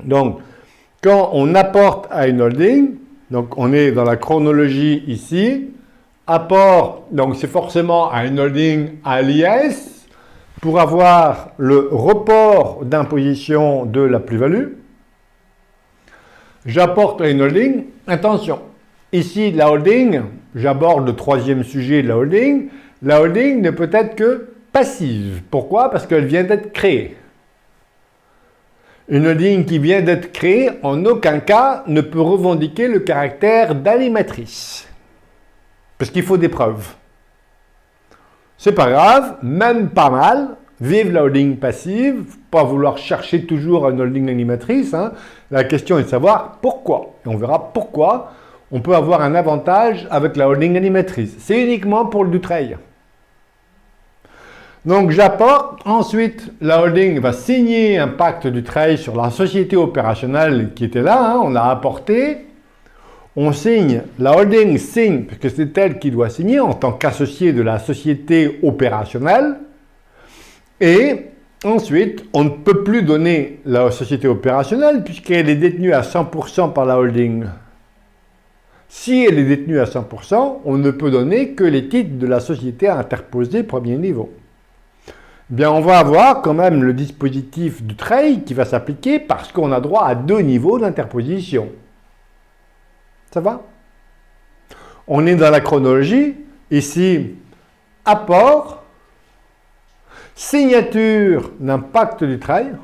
Donc, quand on apporte à une holding, donc on est dans la chronologie ici, apport, donc c'est forcément à une holding à l'IS pour avoir le report d'imposition de la plus-value. J'apporte à une holding, attention, ici la holding, j'aborde le troisième sujet de la holding ne peut être que passive. Pourquoi? Parce qu'elle vient d'être créée. Une holding qui vient d'être créée, en aucun cas, ne peut revendiquer le caractère d'animatrice. Parce qu'il faut des preuves. C'est pas grave, même pas mal, vive la holding passive, pas vouloir chercher toujours une holding animatrice. Hein. La question est de savoir pourquoi. Et on verra pourquoi on peut avoir un avantage avec la holding animatrice. C'est uniquement pour le Dutreil. Donc j'apporte, ensuite la holding va signer un pacte Dutreil sur la société opérationnelle qui était là, hein, on a apporté, on signe, la holding signe, parce que c'est elle qui doit signer en tant qu'associé de la société opérationnelle, et ensuite on ne peut plus donner la société opérationnelle puisqu'elle est détenue à 100% par la holding. Si elle est détenue à 100%, on ne peut donner que les titres de la société interposée premier niveau. Bien, on va avoir quand même le dispositif du trade qui va s'appliquer parce qu'on a droit à 2 niveaux d'interposition. Ça va? On est dans la chronologie. Ici, apport, signature d'un pacte du trade.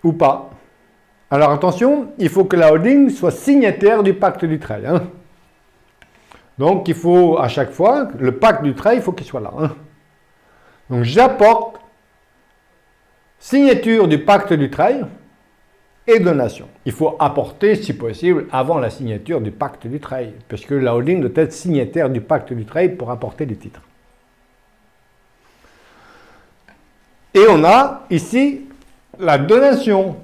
Ou pas. Alors attention, il faut que la holding soit signataire du pacte du trade. Hein. Donc il faut à chaque fois, le pacte du trade, il faut qu'il soit là. Hein. Donc j'apporte signature du pacte du trade et donation. Il faut apporter, si possible, avant la signature du pacte du trade, parce que la holding doit être signataire du pacte du trade pour apporter les titres. Et on a ici la donation.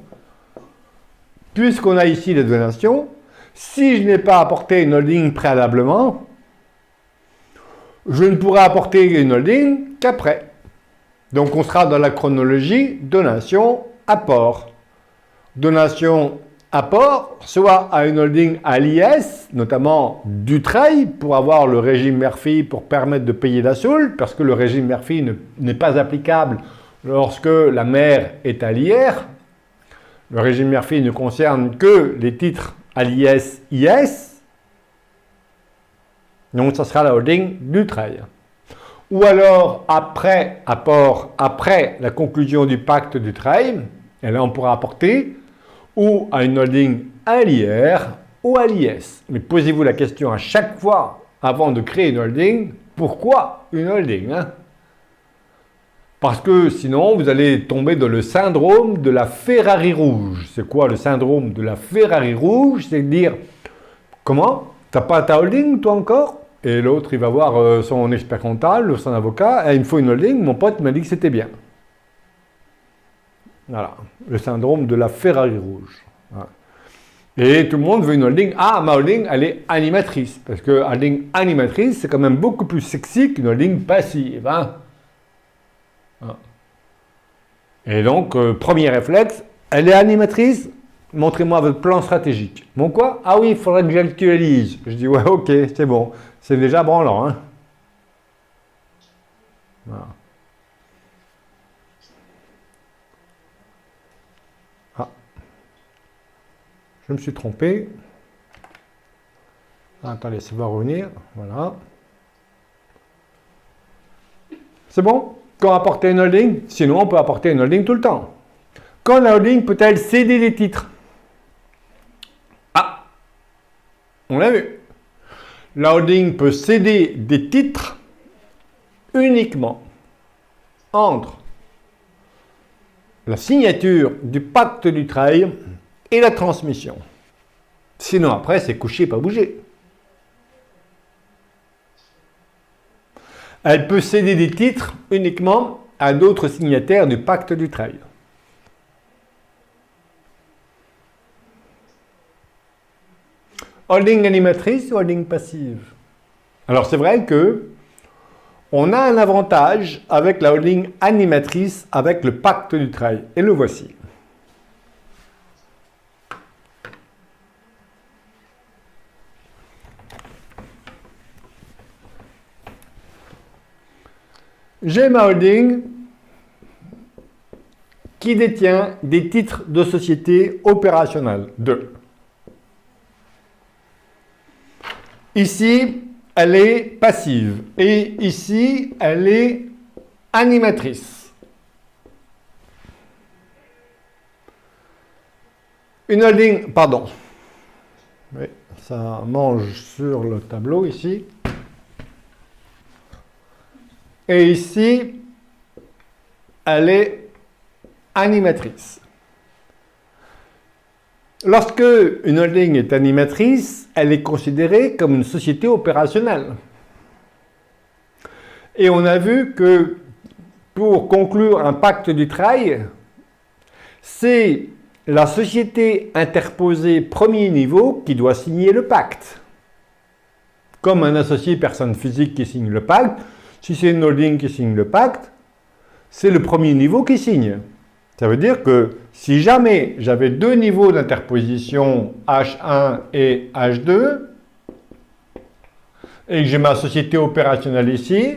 Puisqu'on a ici les donations, si je n'ai pas apporté une holding préalablement, je ne pourrai apporter une holding qu'après. Donc on sera dans la chronologie donation, apport. Donation, apport, soit à une holding à l'IS, notamment Dutreil, pour avoir le régime Murphy pour permettre de payer la soule, parce que le régime Murphy n'est pas applicable lorsque la mère est à l'IR. Le régime Murphy ne concerne que les titres à l'IS-IS. Donc, ça sera la holding Dutreil. Ou alors, après apport, après la conclusion du pacte Dutreil, et là, on pourra apporter ou à une holding à l'IR ou à l'IS. Mais posez-vous la question à chaque fois, avant de créer une holding, pourquoi une holding hein? Parce que sinon, vous allez tomber dans le syndrome de la Ferrari rouge. C'est quoi le syndrome de la Ferrari rouge? C'est de dire, comment? T'as pas ta holding, toi encore? Et l'autre, il va voir son expert comptable, son avocat, et il me faut une holding, mon pote m'a dit que c'était bien. Voilà, le syndrome de la Ferrari rouge. Voilà. Et tout le monde veut une holding. Ah, ma holding, elle est animatrice. Parce que holding animatrice, c'est quand même beaucoup plus sexy qu'une holding passive. Hein? Et donc, premier réflexe, elle est animatrice, montrez-moi votre plan stratégique. Bon quoi? Ah oui, il faudrait que j'actualise. Je dis, ouais, ok, c'est bon. C'est déjà branlant. Hein? Voilà. Ah. Je me suis trompé. Ah, attendez, ça va revenir. Voilà. C'est bon? Quand apporter une holding, sinon on peut apporter une holding tout le temps. Quand la holding peut-elle céder des titres? Ah, on l'a vu. La holding peut céder des titres uniquement entre la signature du pacte du trade et la transmission. Sinon après c'est couché, pas bouger. Elle peut céder des titres uniquement à d'autres signataires du pacte du trade. Holding animatrice ou holding passive? Alors c'est vrai que on a un avantage avec la holding animatrice, avec le pacte du travail. Et le voici. J'ai ma holding qui détient des titres de société opérationnelle. 2. Ici, elle est passive. Et ici, elle est animatrice. Une holding, pardon. Oui, ça mange sur le tableau ici. Et ici, elle est animatrice. Lorsque une holding est animatrice, elle est considérée comme une société opérationnelle. Et on a vu que pour conclure un pacte du travail, c'est la société interposée premier niveau qui doit signer le pacte. Comme un associé personne physique qui signe le pacte, si c'est une holding qui signe le pacte, c'est le premier niveau qui signe. Ça veut dire que si jamais j'avais deux niveaux d'interposition H1 et H2, et que j'ai ma société opérationnelle ici,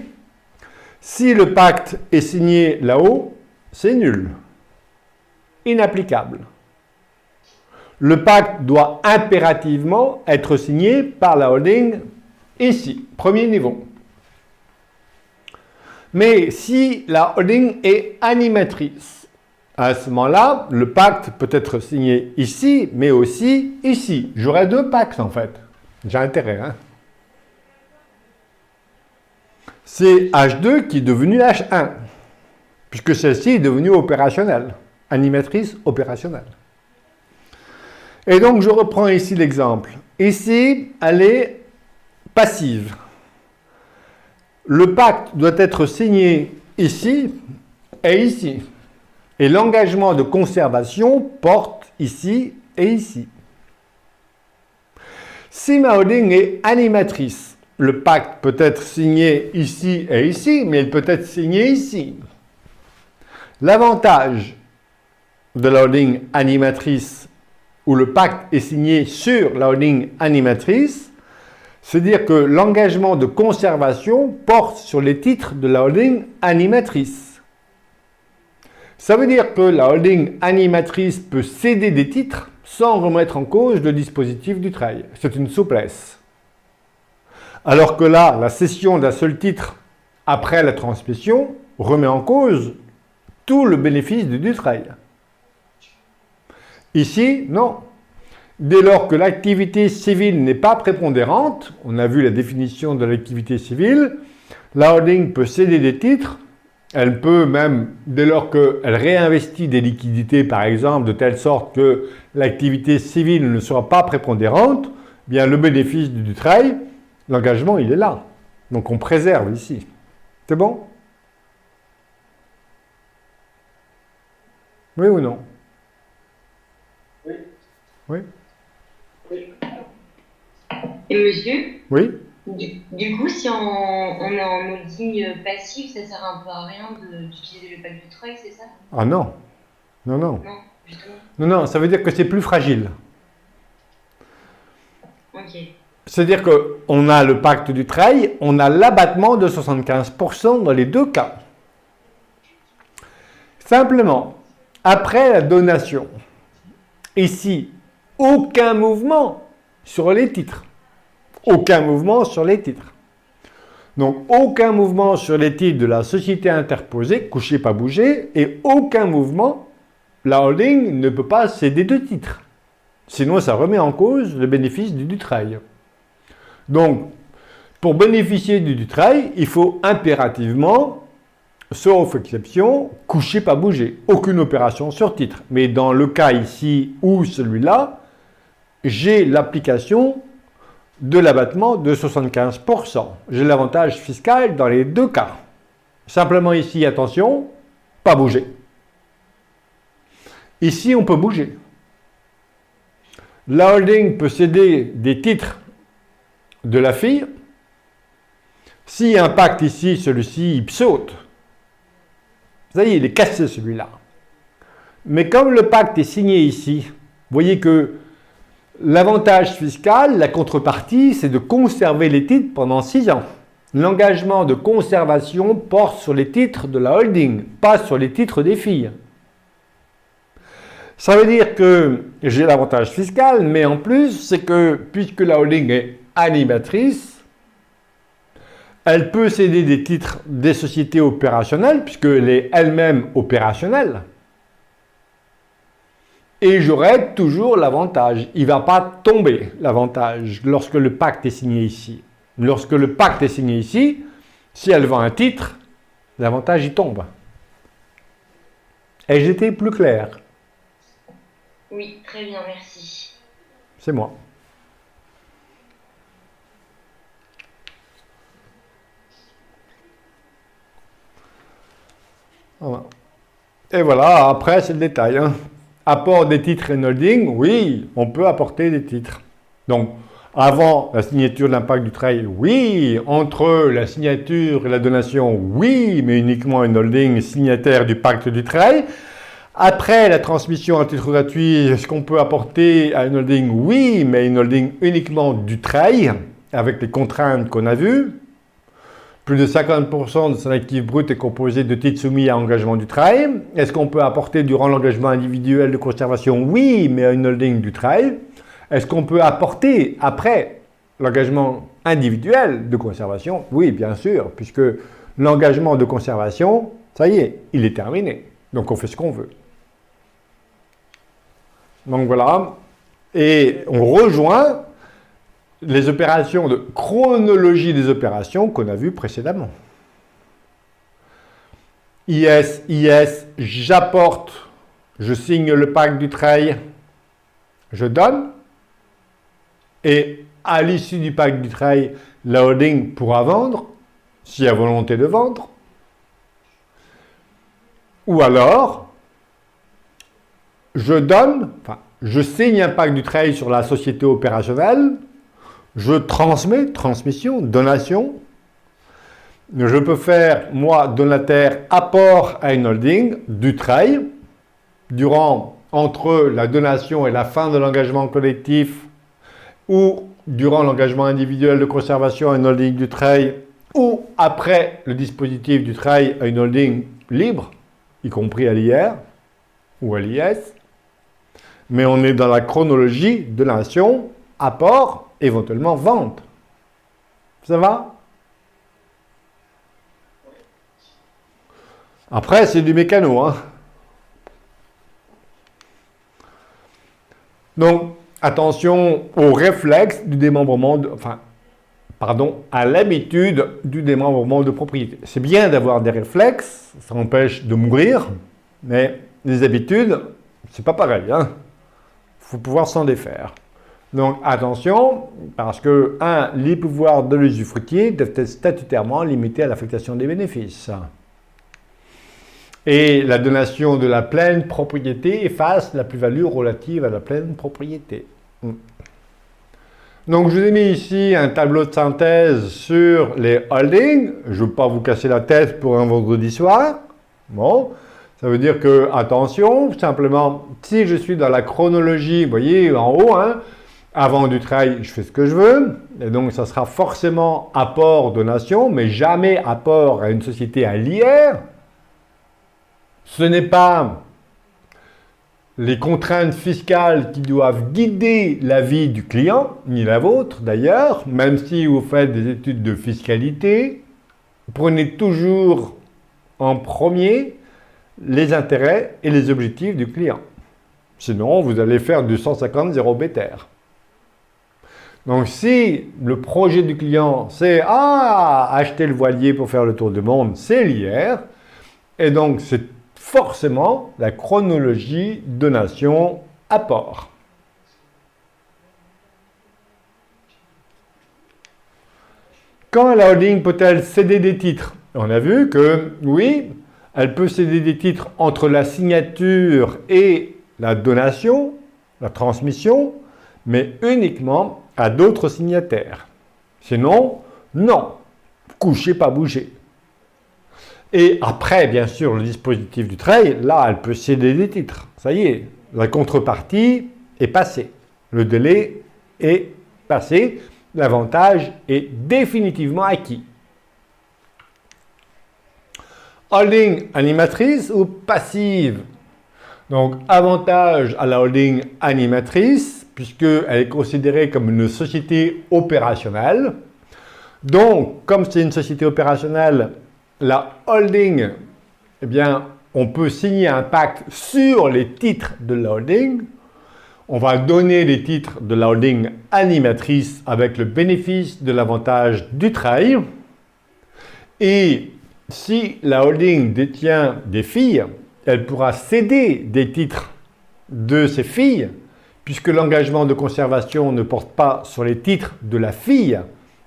si le pacte est signé là-haut, c'est nul, inapplicable. Le pacte doit impérativement être signé par la holding ici, premier niveau. Mais si la holding est animatrice, à ce moment-là, le pacte peut être signé ici, mais aussi ici. J'aurai deux pactes en fait. J'ai intérêt. Hein? C'est H2 qui est devenu H1, puisque celle-ci est devenue opérationnelle, animatrice opérationnelle. Et donc je reprends ici l'exemple. Ici, elle est passive. Le pacte doit être signé ici et ici. Et l'engagement de conservation porte ici et ici. Si ma holding est animatrice, le pacte peut être signé ici et ici, mais il peut être signé ici. L'avantage de la holding animatrice, où le pacte est signé sur la holding animatrice, c'est dire que l'engagement de conservation porte sur les titres de la holding animatrice. Ça veut dire que la holding animatrice peut céder des titres sans remettre en cause le dispositif du travail. C'est une souplesse. Alors que là, la cession d'un seul titre après la transmission remet en cause tout le bénéfice du travail. Ici, non. Dès lors que l'activité civile n'est pas prépondérante, on a vu la définition de l'activité civile, la holding peut céder des titres. Elle peut même, dès lors qu'elle réinvestit des liquidités, par exemple, de telle sorte que l'activité civile ne sera pas prépondérante, bien le bénéfice du travail, l'engagement, il est là. Donc on préserve ici. C'est bon? Oui ou non? Oui. Oui? Oui. Et monsieur? Oui? Du coup, si on est en holding passif, ça sert un peu à rien d'utiliser le pacte du travail, c'est ça? Ah non. Non, non. Non, justement. Non, non, ça veut dire que c'est plus fragile. Ok. C'est-à-dire qu'on a le pacte du travail, on a l'abattement de 75% dans les deux cas. Simplement, après la donation, ici, aucun mouvement sur les titres. Aucun mouvement sur les titres. Donc, aucun mouvement sur les titres de la société interposée, couché pas bougé, et aucun mouvement, la holding ne peut pas céder de titres. Sinon, ça remet en cause le bénéfice du travail. Donc, pour bénéficier du travail, il faut impérativement, sauf exception, coucher pas bouger. Aucune opération sur titre. Mais dans le cas ici ou celui-là, j'ai l'application de l'abattement de 75%. J'ai l'avantage fiscal dans les deux cas. Simplement ici, attention, pas bouger. Ici, on peut bouger. La holding peut céder des titres de la fille S'il y a un pacte ici, celui-ci, il saute. Ça y est, il est cassé celui-là. Mais comme le pacte est signé ici, vous voyez que l'avantage fiscal, la contrepartie, c'est de conserver les titres pendant 6 ans. L'engagement de conservation porte sur les titres de la holding, pas sur les titres des filles. Ça veut dire que j'ai l'avantage fiscal, mais en plus, c'est que puisque la holding est animatrice, elle peut céder des titres des sociétés opérationnelles, puisqu'elle est elle-même opérationnelle. Et j'aurai toujours l'avantage. Il ne va pas tomber l'avantage lorsque le pacte est signé ici. Lorsque le pacte est signé ici, si elle vend un titre, l'avantage y tombe. Ai-je été plus clair? Oui, très bien, merci. C'est moi. Voilà. Et voilà, après c'est le détail. Hein. Apport des titres en holding, oui, on peut apporter des titres. Donc, avant la signature de l'impact du travail, oui. Entre la signature et la donation, oui, mais uniquement une holding signataire du pacte du travail. Après la transmission à titre gratuit, est-ce qu'on peut apporter à une holding? Oui, mais une holding uniquement du travail, avec les contraintes qu'on a vues. Plus de 50% de son actif brut est composé de titres soumis à engagement du travail. Est-ce qu'on peut apporter durant l'engagement individuel de conservation? Oui, mais à une holding du travail. Est-ce qu'on peut apporter après l'engagement individuel de conservation? Oui, bien sûr, puisque l'engagement de conservation, ça y est, il est terminé. Donc on fait ce qu'on veut. Donc voilà, et on rejoint les opérations de chronologie des opérations qu'on a vues précédemment. IS, j'apporte, je signe le pacte du travail, je donne, et à l'issue du pacte du travail, la holding pourra vendre, s'il y a volonté de vendre, ou alors, je donne, enfin, je signe un pacte du travail sur la société opérationnelle, je transmets, transmission, donation. Je peux faire, moi, donataire, apport à une holding du travail entre la donation et la fin de l'engagement collectif ou durant l'engagement individuel de conservation à une holding du travail ou après le dispositif du travail à une holding libre, y compris à l'IR ou à l'IS. Mais on est dans la chronologie donation, apport, éventuellement vente. Ça va? Après, c'est du mécano. Hein. Donc, attention au réflexe du démembrement, à l'habitude du démembrement de propriété. C'est bien d'avoir des réflexes, ça empêche de mourir, mais les habitudes, c'est pas pareil. Il faut pouvoir s'en défaire. Donc attention, parce que, les pouvoirs de l'usufruitier doivent être statutairement limités à l'affectation des bénéfices. Et la donation de la pleine propriété efface la plus-value relative à la pleine propriété. Donc je vous ai mis ici un tableau de synthèse sur les holdings. Je ne veux pas vous casser la tête pour un vendredi soir. Bon, ça veut dire que, attention, simplement, si je suis dans la chronologie, vous voyez en haut, avant du travail, je fais ce que je veux, et donc ça sera forcément apport, donation, mais jamais apport à une société à l'IR. Ce n'est pas les contraintes fiscales qui doivent guider la vie du client, ni la vôtre d'ailleurs, même si vous faites des études de fiscalité, prenez toujours en premier les intérêts et les objectifs du client. Sinon, vous allez faire du 150 0 BTR. Donc, si le projet du client, c'est acheter le voilier pour faire le tour du monde, c'est l'IR. Et donc, c'est forcément la chronologie donation apport. Quand la holding peut-elle céder des titres? On a vu que, oui, elle peut céder des titres entre la signature et la donation, la transmission, mais uniquement à d'autres signataires. Sinon, non. coucher, pas bouger. Et après, bien sûr, le dispositif du trade, là, elle peut céder des titres. Ça y est, la contrepartie est passée. Le délai est passé. L'avantage est définitivement acquis. Holding animatrice ou passive? Donc, avantage à la holding animatrice, puisqu'elle est considérée comme une société opérationnelle. Donc, comme c'est une société opérationnelle, la holding, eh bien, on peut signer un pacte sur les titres de la holding. On va donner les titres de la holding animatrice avec le bénéfice de l'avantage du trail. Et si la holding détient des filles, elle pourra céder des titres de ses filles, puisque l'engagement de conservation ne porte pas sur les titres de la fille,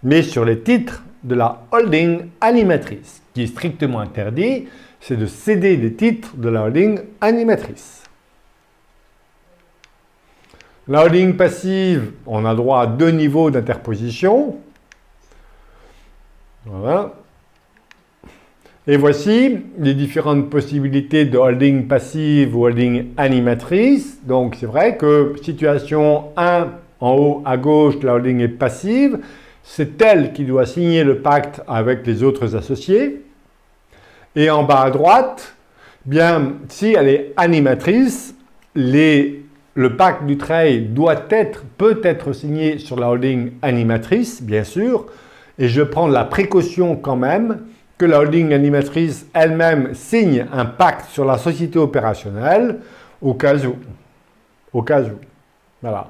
mais sur les titres de la holding animatrice. Ce qui est strictement interdit, c'est de céder des titres de la holding animatrice. La holding passive, on a droit à 2 niveaux d'interposition. Voilà. Et voici les différentes possibilités de holding passive ou holding animatrice. Donc c'est vrai que situation 1, en haut à gauche, la holding est passive. C'est elle qui doit signer le pacte avec les autres associés. Et en bas à droite, bien, si elle est animatrice, le pacte du trade peut être signé sur la holding animatrice, bien sûr, et je prends la précaution quand même que la holding animatrice elle-même signe un pacte sur la société opérationnelle au cas où. Au cas où. Voilà.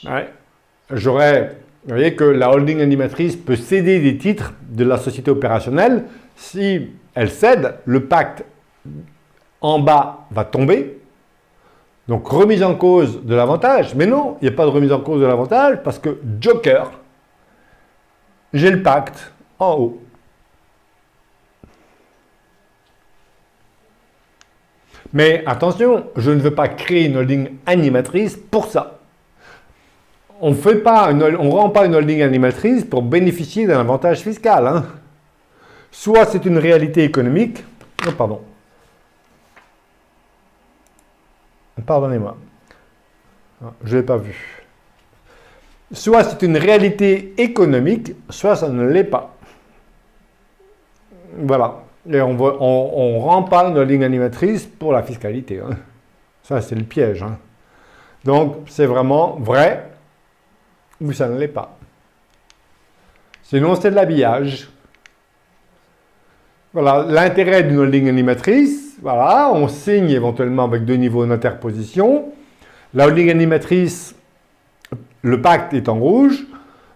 Ouais. Vous voyez que la holding animatrice peut céder des titres de la société opérationnelle. Si elle cède, le pacte en bas va tomber. Donc, remise en cause de l'avantage. Mais non, il n'y a pas de remise en cause de l'avantage parce que Joker, j'ai le pacte en haut. Mais attention, je ne veux pas créer une holding animatrice pour ça. On ne rend pas une holding animatrice pour bénéficier d'un avantage fiscal. Hein. Soit c'est une réalité économique. Oh, pardon. Pardonnez-moi. Je ne l'ai pas vu. Soit c'est une réalité économique, soit ça ne l'est pas. Voilà. Et on ne rend pas une holding animatrice pour la fiscalité. Hein. Ça, c'est le piège. Hein. Donc, c'est vraiment vrai ou ça ne l'est pas. Sinon, c'est de l'habillage. Voilà, l'intérêt d'une holding animatrice, voilà, on signe éventuellement avec 2 niveaux d'interposition. La holding animatrice, le pacte est en rouge.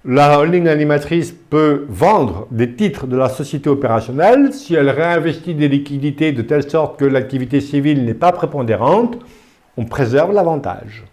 La holding animatrice peut vendre des titres de la société opérationnelle si elle réinvestit des liquidités de telle sorte que l'activité civile n'est pas prépondérante. On préserve l'avantage.